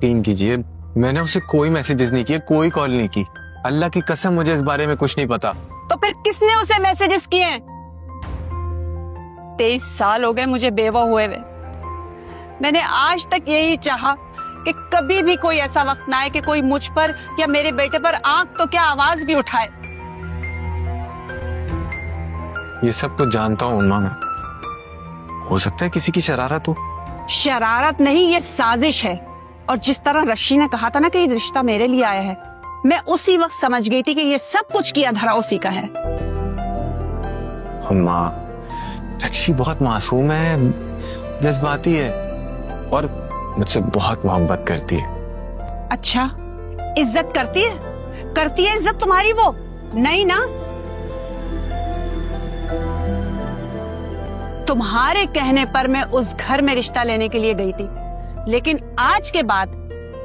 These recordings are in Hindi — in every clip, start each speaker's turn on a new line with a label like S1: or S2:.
S1: यकीन कीजिए, मैंने उसे कोई मैसेजेस नहीं किए, कोई कॉल नहीं की। अल्लाह की कसम मुझे इस बारे में कुछ नहीं पता।
S2: तो फिर किसने उसे मैसेजेस किए? 23 साल हो गए मुझे बेवा हुए हुए। मैंने आज तक यही चाहा कि कभी भी कोई ऐसा वक्त ना आए कि कोई मुझ पर या मेरे बेटे पर आंख तो क्या आवाज भी उठाए।
S1: ये सब कुछ जानता हूँ उम्मा, मैं हो सकता है किसी की शरारत हो।
S2: शरारत नहीं, ये साजिश है। और जिस तरह रशी ने कहा था ना कि ये रिश्ता मेरे लिए आया है, मैं उसी वक्त समझ गई थी कि ये सब कुछ किया धरा उसी का है।
S1: अम्मा, रक्षी बहुत मासूम है, जज्बाती है और मुझसे बहुत मोहब्बत करती है।
S2: अच्छा, इज्जत करती है? करती है इज्जत तुम्हारी वो? नहीं ना। तुम्हारे कहने पर मैं उस घर में रिश्ता लेने के लिए गई थी, लेकिन आज के बाद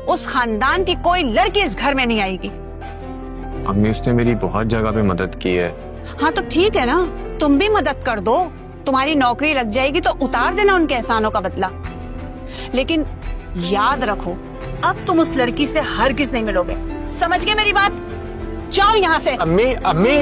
S2: उस खानदान की कोई लड़की इस घर में नहीं आएगी।
S1: अम्मी, उसने मेरी बहुत जगह पे मदद की है।
S2: हाँ तो ठीक है ना, तुम भी मदद कर दो। तुम्हारी नौकरी लग जाएगी तो उतार देना उनके एहसानों का बदला। लेकिन याद रखो, अब तुम उस लड़की से हरगिज नहीं मिलोगे। समझ गए मेरी बात? जाओ यहाँ से।
S1: अम्मी, अम्मी,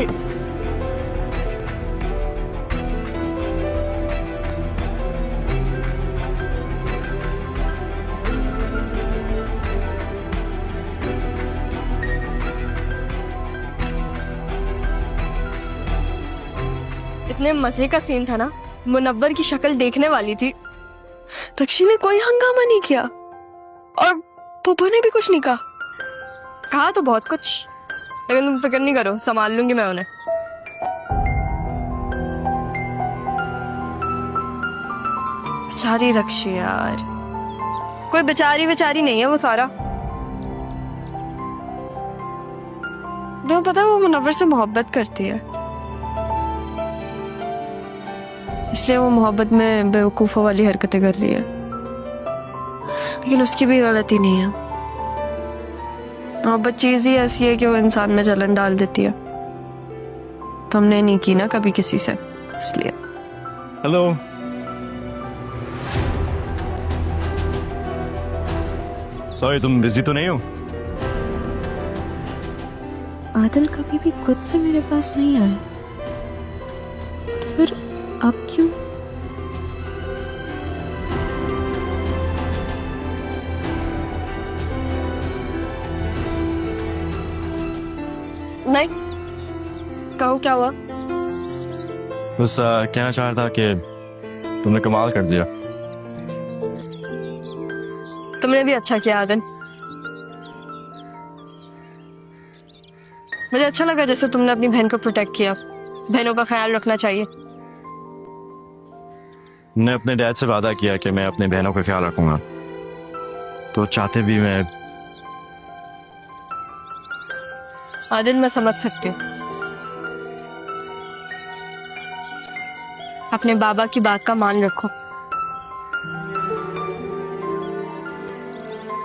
S3: इतने मजे का सीन था ना, मुनव्वर की शक्ल देखने वाली थी। रक्षी ने कोई हंगामा नहीं किया और पुप्पो ने भी कुछ नहीं कहा। कहा तो बहुत कुछ, लेकिन तुम फिक्र नहीं करो, संभाल लूंगी मैं उन्हें। बेचारी रक्षी यार, कोई बेचारी नहीं है वो सारा। तुम्हें पता है वो मुनव्वर से मोहब्बत करती है, इसलिए वो मोहब्बत में बेवकूफों वाली हरकतें कर रही है। लेकिन उसकी भी गलती नहीं है। मोहब्बत चीज ही ऐसी है कि वो इंसान में जलन डाल देती है। तुमने नहीं की ना कभी किसी से, इसलिए।
S4: हेलो, सॉरी, तुम बिजी तो नहीं हो?
S5: आदिल कभी भी खुद से मेरे पास नहीं आए, तो फिर आप क्यों?
S3: नहीं, कहो क्या हुआ?
S4: बस कहना चाह रहा था कि तुमने कमाल कर दिया।
S3: तुमने भी अच्छा किया आदिल। मुझे अच्छा लगा जैसे तुमने अपनी बहन को प्रोटेक्ट किया। बहनों का ख्याल रखना चाहिए।
S4: मैंने अपने डैड से वादा किया कि मैं अपने बहनों का ख्याल रखूंगा, तो चाहते भी मैं।
S3: आदिल, मैं समझ सकती हूँ। अपने बाबा की बात का मान रखो,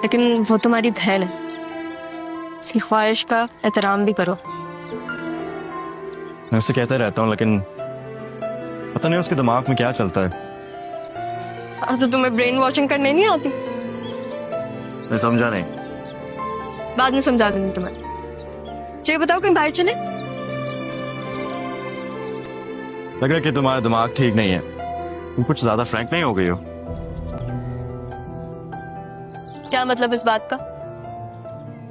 S3: लेकिन वो तुम्हारी बहन है, उसकी ख्वाहिश का एहतराम भी करो।
S4: मैं उससे कहता रहता हूँ, लेकिन पता नहीं उसके दिमाग में क्या चलता है।
S3: तो तुम्हें ब्रेन वॉशिंग करने नहीं आती?
S4: मैं समझा नहीं।
S3: बाद में समझा दूंगी तुम्हें। चलिए बताओ, कहीं बाहर चले?
S4: लग रहा है कि तुम्हारा दिमाग ठीक नहीं है, तुम कुछ ज्यादा फ्रैंक नहीं हो गई हो।
S3: क्या मतलब इस बात का?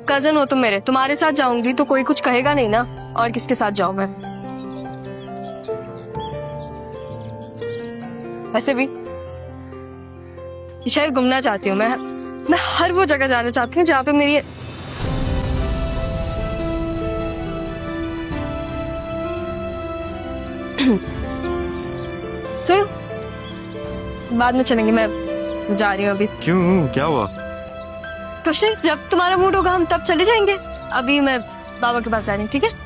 S3: कजन हो तुम मेरे, तुम्हारे साथ जाऊंगी तो कोई कुछ कहेगा नहीं ना, और किसके साथ जाऊं मैं? वैसे भी शहर घूमना चाहती हूँ मैं हर वो जगह जाना चाहती हूँ जहाँ पे मेरी। चलो बाद में चलेंगे, मैं जा रही हूँ अभी।
S4: क्यों, क्या हुआ?
S3: कुछ नहीं, जब तुम्हारा मूड होगा हम तब चले जाएंगे। अभी मैं बाबा के पास जा रही हूँ, ठीक है?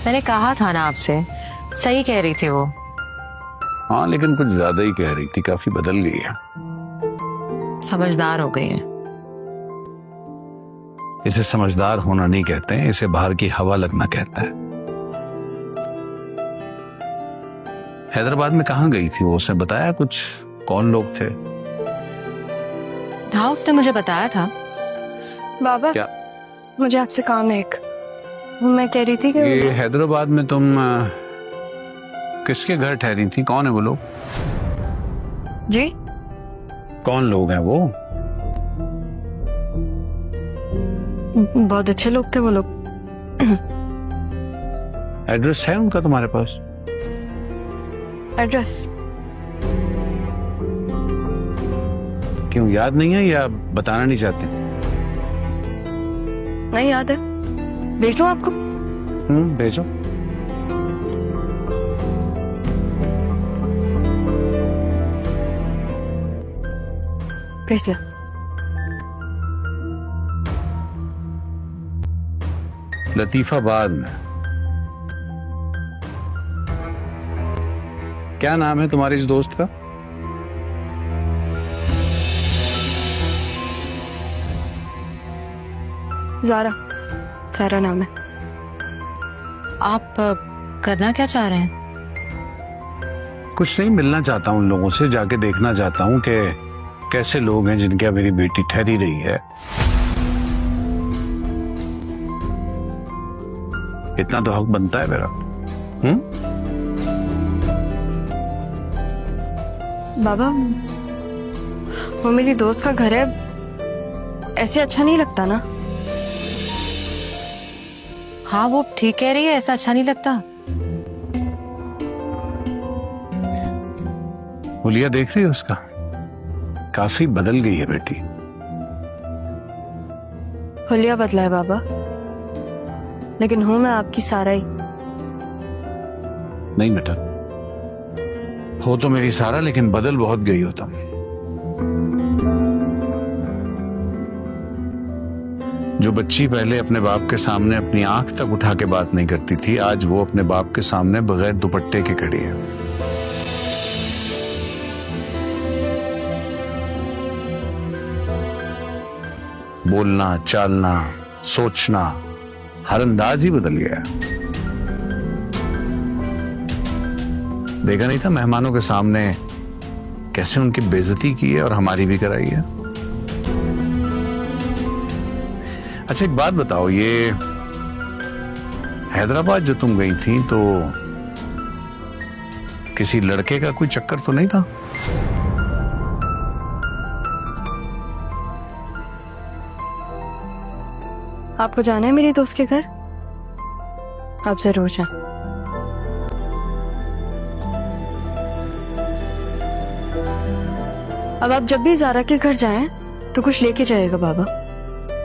S6: मैंने कहा था ना आपसे, सही कह रही थी वो। हाँ लेकिन कुछ ज्यादा ही कह रही थी, काफी बदल गई है।
S7: समझदार हो गई है।
S6: इसे समझदार होना नहीं कहते हैं, इसे बाहर की हवा लगना कहता है। हैदराबाद में कहाँ गई थी वो, उसने बताया कुछ? कौन लोग थे?
S7: था, उसने मुझे बताया था।
S3: बाबा
S6: क्या?
S3: मुझे आपसे काम है एक। मैं कह रही थी कि
S6: ये हैदराबाद में तुम किसके घर ठहरी थी? कौन है वो लोग?
S3: जी
S6: कौन लोग हैं वो?
S3: बहुत अच्छे लोग थे वो लोग।
S6: एड्रेस है उनका तुम्हारे पास?
S3: एड्रेस
S6: क्यों याद नहीं है या बताना नहीं चाहते?
S3: नहीं याद है, भेज दूं आपको?
S6: भेजो।
S3: भेज दिया।
S6: लतीफाबाद में। क्या नाम है तुम्हारे इस दोस्त का?
S3: ज़ारा, ज़ारा नाम है।
S7: आप करना क्या चाह रहे हैं?
S6: कुछ नहीं, मिलना चाहता हूँ उन लोगों से, जाके देखना चाहता हूँ कि कैसे लोग हैं जिनके यहाँ मेरी बेटी ठहरी रही है। इतना तो हक बनता है मेरा।
S3: बाबा वो मेरी दोस्त का घर है, ऐसे अच्छा नहीं लगता ना।
S7: हाँ वो ठीक कह रही है, ऐसा अच्छा नहीं लगता।
S6: हुलिया देख रही है उसका, काफी बदल गई है बेटी।
S3: हुलिया बदला है बाबा, लेकिन हूं मैं आपकी सारा ही।
S6: नहीं बेटा, हो तो मेरी सारा, लेकिन बदल बहुत गई हो तुम। जो बच्ची पहले अपने बाप के सामने अपनी आंख तक उठा के बात नहीं करती थी, आज वो अपने बाप के सामने बगैर दुपट्टे के खड़ी है। बोलना, चालना, सोचना, हर अंदाज ही बदल गया है। देखा नहीं था मेहमानों के सामने कैसे उनकी बेइज्जती की है और हमारी भी कराई है। अच्छा एक बात बताओ, ये हैदराबाद जो तुम गई थी तो किसी लड़के का कोई चक्कर तो नहीं था?
S3: आपको जाना है मेरी दोस्त के घर? आप जरूर जाएं। अब आप जब भी ज़ारा के घर जाएं तो कुछ लेके जाएगा बाबा,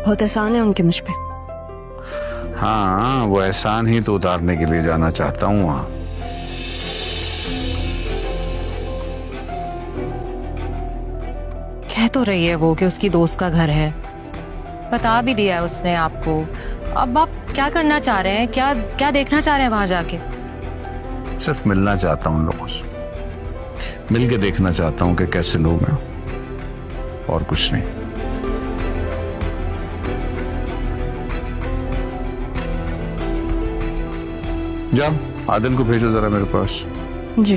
S3: बहुत एहसान है उनके मुझ पे।
S6: हाँ वो एहसान ही तो उतारने के लिए जाना चाहता हूँ वहां।
S7: कह तो रही है वो कि उसकी दोस्त का घर है, बता भी दिया है उसने आपको। अब आप क्या करना चाह रहे हैं? क्या क्या देखना चाह रहे हैं वहां जाके?
S6: सिर्फ मिलना चाहता हूँ उन लोगों से, मिल के देखना चाहता हूँ कि कैसे लोग हैं, और कुछ नहीं। जा, आदिल को भेजो जरा मेरे पास।
S3: जी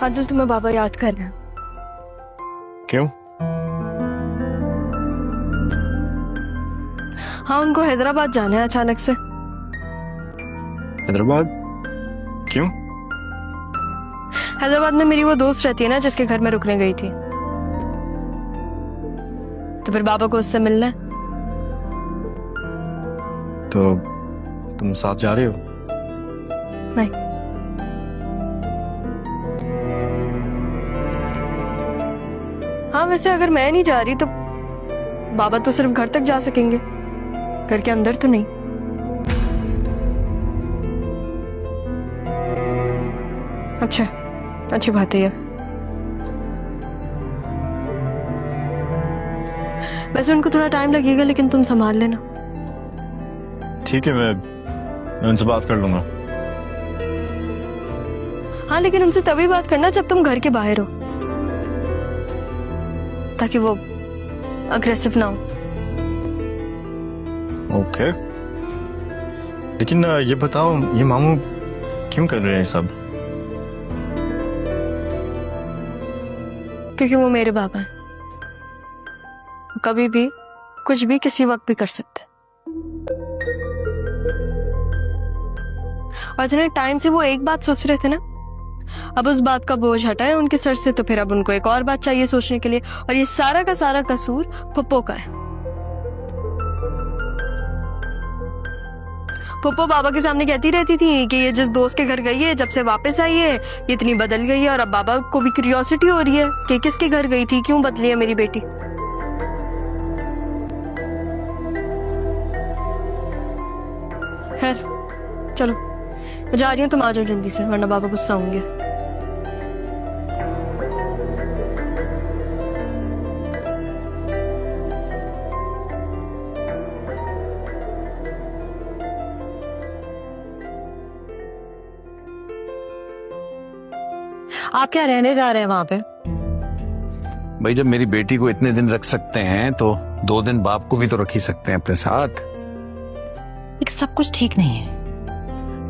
S3: आदिल, तुम्हें बाबा याद कर रहे हैं।
S4: क्यों?
S3: हाँ उनको हैदराबाद जाना है अचानक से।
S4: हैदराबाद क्यों?
S3: हैदराबाद में मेरी वो दोस्त रहती है ना जिसके घर में रुकने गई थी, तो फिर बाबा को उससे मिलना है।
S4: तो तुम साथ जा रहे हो?
S3: नहीं, हाँ वैसे अगर मैं नहीं जा रही तो बाबा तो सिर्फ घर तक जा सकेंगे, घर के अंदर तो नहीं। अच्छा, अच्छी बात है ये। वैसे उनको थोड़ा टाइम लगेगा, लेकिन तुम संभाल लेना।
S4: ठीक है, मैं उनसे बात कर लूंगा।
S3: हाँ, लेकिन उनसे तभी बात करना जब तुम घर के बाहर हो, ताकि वो अग्रेसिव ना हो।
S4: ओके, लेकिन ये बताओ, ये मामू क्यों कर रहे हैं सब?
S3: क्योंकि वो मेरे बाबा हैं। वो कभी भी कुछ भी किसी वक्त भी कर सकते हैं। और इतने टाइम से वो एक बात सोच रहे थे ना, अब उस बात का बोझ हटा है उनके सर से, तो फिर अब उनको एक और बात चाहिए सोचने के लिए। और ये सारा का सारा कसूर पप्पो का है। पप्पो बाबा के सामने कहती रहती थी कि ये जिस दोस्त के घर गई है, जब से वापस आई है ये इतनी बदल गई है। और अब बाबा को भी क्यूरियोसिटी हो रही है कि किसके घर गई थी, क्यों बदली है मेरी बेटी। खैर चलो, मैं जा रही हूँ, तुम आ जाओ जल्दी से, वरना बाबा गुस्सा होंगे।
S7: आप क्या रहने जा रहे हैं वहां पे?
S6: भाई जब मेरी बेटी को इतने दिन रख सकते हैं तो 2 दिन बाप को भी तो रख ही सकते हैं अपने साथ।
S7: एक सब कुछ ठीक नहीं है,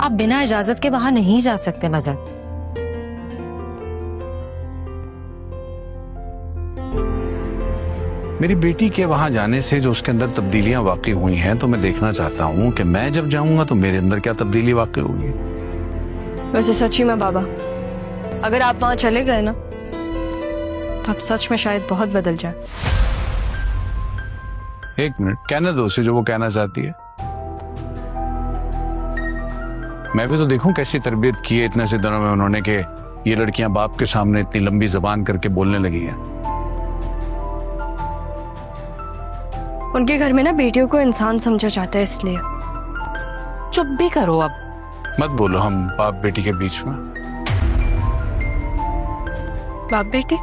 S7: आप बिना इजाजत के वहां नहीं जा सकते मजहब।
S6: मेरी बेटी के वहां जाने से जो उसके अंदर तब्दीलियां वाकई हुई हैं, तो मैं देखना चाहता हूं कि मैं जब जाऊंगा तो मेरे अंदर क्या तब्दीली वाकई होगी।
S3: वैसे सच्ची में बाबा, अगर आप वहां चले गए ना, तो आप सच में शायद बहुत बदल जाए।
S6: 1 मिनट, कहने दो उसे जो वो कहना चाहती है। मैं भी तो देखूं कैसी तरबियत की है इतने से दिनों में उन्होंने, कि ये लड़कियां बाप के सामने इतनी लंबी जबान करके बोलने लगी हैं।
S3: उनके घर में ना बेटियों को इंसान समझा जाता है, इसलिए।
S7: चुप भी करो अब।
S6: मत बोलो हम बाप बेटी के बीच में।
S3: बाप बेटी?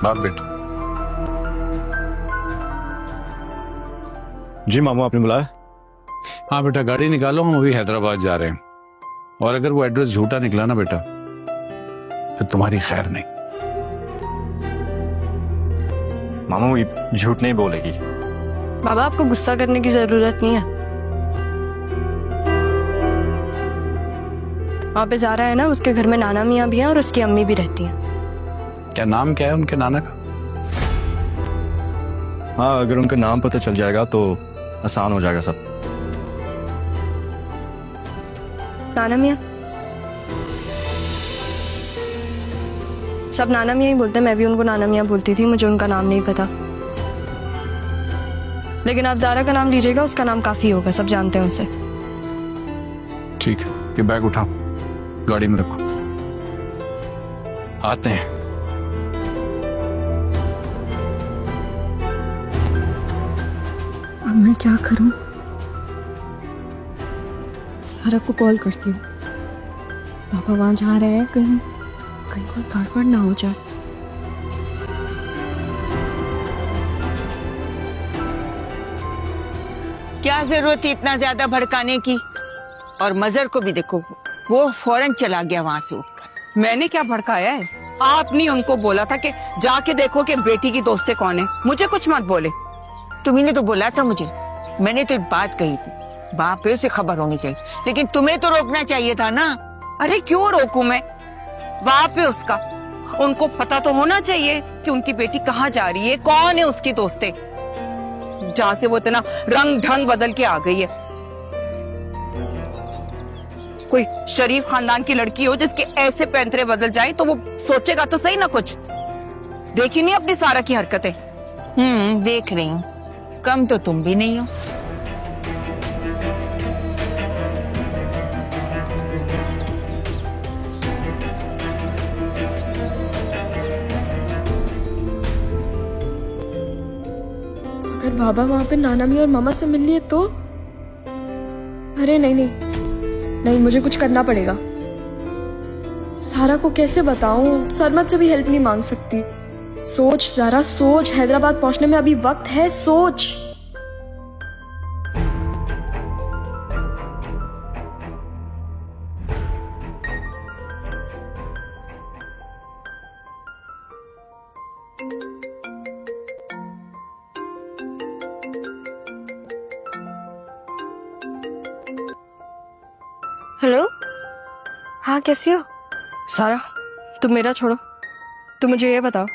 S6: बाप बेटी।
S4: जी मामू, आपने बुलाया?
S6: हाँ बेटा, गाड़ी निकालो, हम अभी हैदराबाद जा रहे हैं। और अगर वो एड्रेस झूठा निकला ना बेटा, फिर तुम्हारी खैर नहीं।
S4: मामू ये झूठ नहीं बोलेगी।
S3: बाबा आपको गुस्सा करने की जरूरत नहीं है। वहां पे जा रहा है ना, उसके घर में नाना मियाँ भी हैं और उसकी अम्मी भी रहती हैं।
S6: क्या नाम क्या है उनके नाना का?
S4: हाँ, अगर उनका नाम पता चल जाएगा तो आसान हो जाएगा सब।
S3: नाना मियाँ? सब नाना मियाँ ही बोलते हैं, मैं भी उनको नाना मियाँ बोलती थी, मुझे उनका नाम नहीं पता। लेकिन आप ज़ारा का नाम लीजिएगा, उसका नाम काफी होगा, सब जानते हैं उसे।
S6: ठीक है, ये बैग उठाओ, गाड़ी में रखो, आते हैं।
S5: अब मैं क्या करूं? सारा को कॉल करती हूँ। पापा वहां जा रहे हैं, कहीं कोई गड़बड़ ना हो जाए।
S8: क्या जरूरत थी इतना ज्यादा भड़काने की? और मजर को भी देखो, वो फौरन चला गया वहां से उठकर।
S9: मैंने क्या भड़काया है? आपने उनको बोला था कि जाके देखो कि बेटी की दोस्तें कौन है, मुझे कुछ मत बोले।
S8: तुम्ही ने तो बोला था मुझे, मैंने तो एक बात कही थी, बाप पे उसे खबर होनी चाहिए, लेकिन तुम्हें तो रोकना चाहिए था ना।
S9: अरे क्यों रोकूं मैं? बाप है उसका, उनको पता तो होना चाहिए कि उनकी बेटी कहाँ जा रही है, कौन है उसकी दोस्तें, जहां से वो इतना रंग ढंग बदल के आ गई है। कोई शरीफ खानदान की लड़की हो जिसके ऐसे पैंतरे बदल जाए तो वो सोचेगा तो सही ना कुछ। देखी नहीं अपनी सारा की हरकतें?
S8: देख रही हूँ, कम तो तुम भी नहीं हो।
S3: अगर बाबा वहां पे नाना मियाँ और मामा से मिल लिए तो? अरे नहीं नहीं नहीं, मुझे कुछ करना पड़ेगा। सारा को कैसे बताऊं? सरमत से भी हेल्प नहीं मांग सकती, सोच जरा सोच, हैदराबाद पहुंचने में अभी वक्त है, सोच। हेलो, हाँ कैसी हो सारा? तुम मेरा छोड़ो, तुम मुझे ये बताओ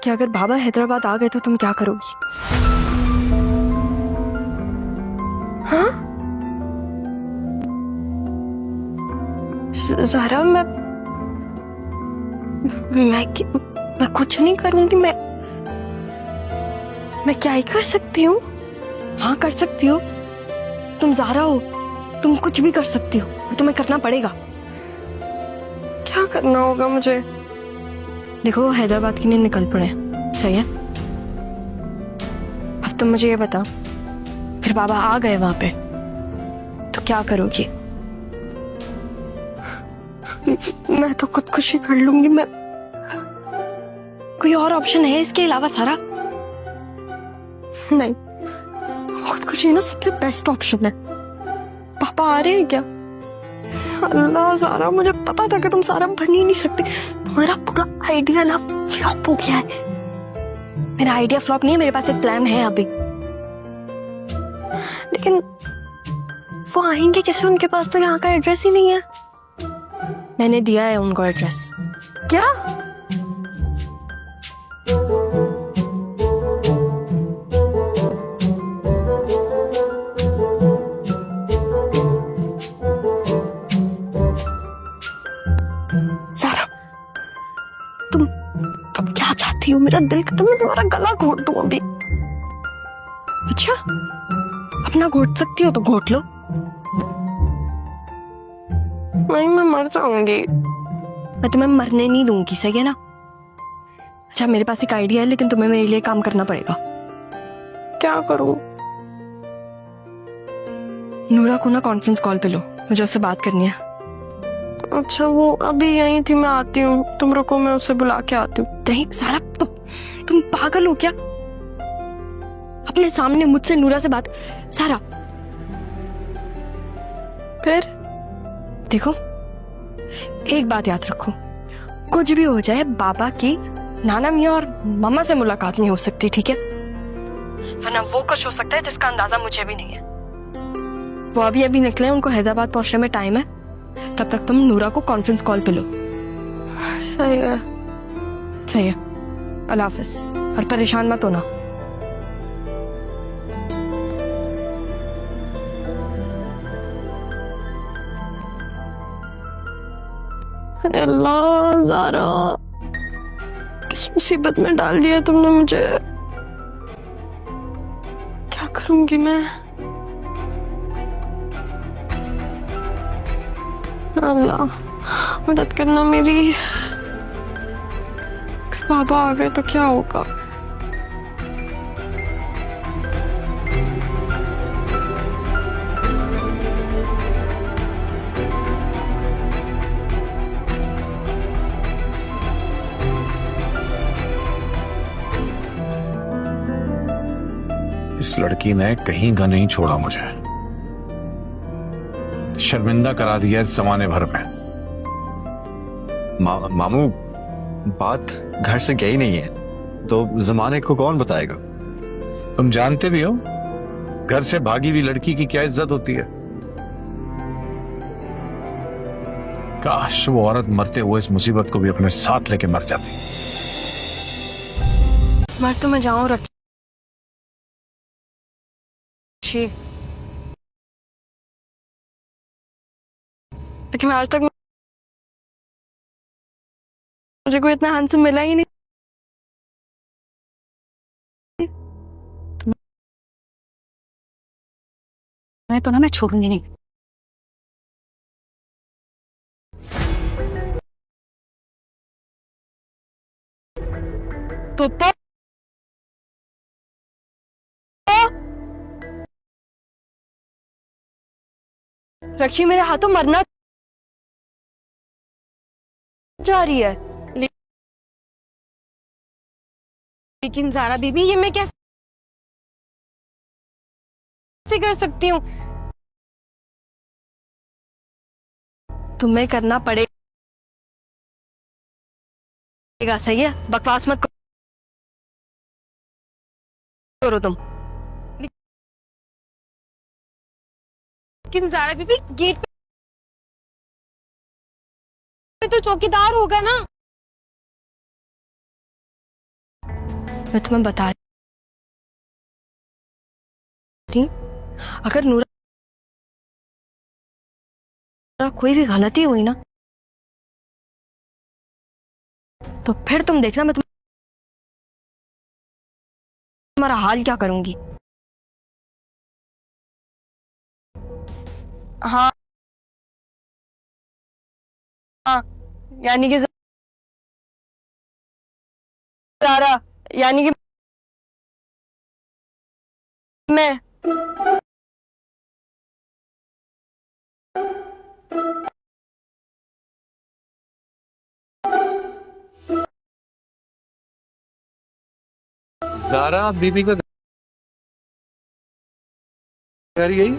S3: कि अगर बाबा हैदराबाद आ गए तो तुम क्या करोगी? हाँ ज़ारा, मैं कुछ नहीं करूंगी। मैं क्या ही कर सकती हूँ? हाँ कर सकती हो, तुम ज़ारा हो, तुम कुछ भी कर सकती हो, और तुम्हें करना पड़ेगा। क्या करना होगा मुझे? देखो हैदराबाद के लिए निकल पड़े, सही है? अब तुम मुझे ये बताओ, फिर बाबा आ गए वहां पे तो क्या करोगी? मैं तो खुदकुशी कर लूंगी। मैं कोई और ऑप्शन है इसके अलावा सारा? नहीं, खुदकुशी ना सबसे बेस्ट ऑप्शन है। पापा आ रहे हैं क्या? अल्लाह सारा, मुझे पता था कि तुम सारा बन ही नहीं सकती। तुम्हारा पूरा आइडिया ना फ्लॉप हो गया है। मेरा आइडिया फ्लॉप नहीं है, मेरे पास एक प्लान है अभी। लेकिन वो आएंगे कैसे? उनके पास तो यहाँ का एड्रेस ही नहीं है। मैंने दिया है उनको एड्रेस। क्या? सारा, तुम क्या चाहती हो? मेरा दिल करता मैं तुम्हारा गला घोट दूं अभी। अच्छा, अपना घोट सकती हो तो घोट लो। नहीं, मैं मर जाऊंगी। मैं तुम्हें मरने नहीं दूंगी, सही है ना? अच्छा, मेरे पास एक आइडिया है, लेकिन तुम्हें मेरे लिए काम करना पड़ेगा। क्या करूं? नूरा को ना कॉन्फ्रेंस कॉल पे लो, मुझे उससे बात करनी है। अच्छा, वो अभी यहीं थी, मैं आती हूँ। तुम रुको, मैं उसे बुला के आती हूँ। नहीं सारा, तुम पागल हो क्या? अपने सामने मुझसे नूरा से बात। सारा, फिर देखो, एक बात याद रखो, कुछ भी हो जाए बाबा की नाना मियाँ और मम्मा से मुलाकात नहीं हो सकती, ठीक है? वरना वो कुछ हो सकता है जिसका अंदाजा मुझे भी नहीं है। वो अभी निकले, उनको हैदराबाद पहुंचने में टाइम है। तब तक तुम नूरा को कॉन्फ्रेंस कॉल पे लो। सही है, सही है। अल्लाह हाफिज, और परेशान मत होना। अरे अल्लाह ज़ारा, किस मुसीबत में डाल दिया तुमने मुझे। क्या करूंगी मैं? अल्लाह मदद करना मेरी। अगर बाबा आ गए तो क्या होगा?
S6: इस लड़की ने कहीं का नहीं छोड़ा मुझे, शर्मिंदा करा दिया इस जमाने भर में।
S4: मामू, बात घर से गई नहीं है तो जमाने को कौन बताएगा?
S6: तुम जानते भी हो घर से भागी हुई लड़की की क्या इज्जत होती है। काश वो औरत मरते हुए इस मुसीबत को भी अपने साथ लेके मर जाती।
S3: मर तो मैं जाऊं रखी, लेकिन आज तक मुझे कोई इतना हैंडसम मिला ही नहीं।
S2: मैं तो ना, मैं छोड़ूंगी नहीं।
S3: पापा, रक्षी मेरे हाथों मरना जा रही है। लेकिन ज़ारा बीबी, ये मैं कैसे कर सकती हूँ? तुम्हें करना पड़ेगा, सही है? बकवास मत करो तुम। लेकिन ज़ारा बीबी, गेट पे तो चौकीदार होगा ना। मैं तुम्हें बता रही, अगर नूरा कोई भी गलती हुई ना, तो फिर तुम देखना मैं तुम्हारा हाल क्या करूंगी। हाँ हाँ, यानी कि ज़ारा, यानी कि मैं
S1: जारा बीबी का घर यही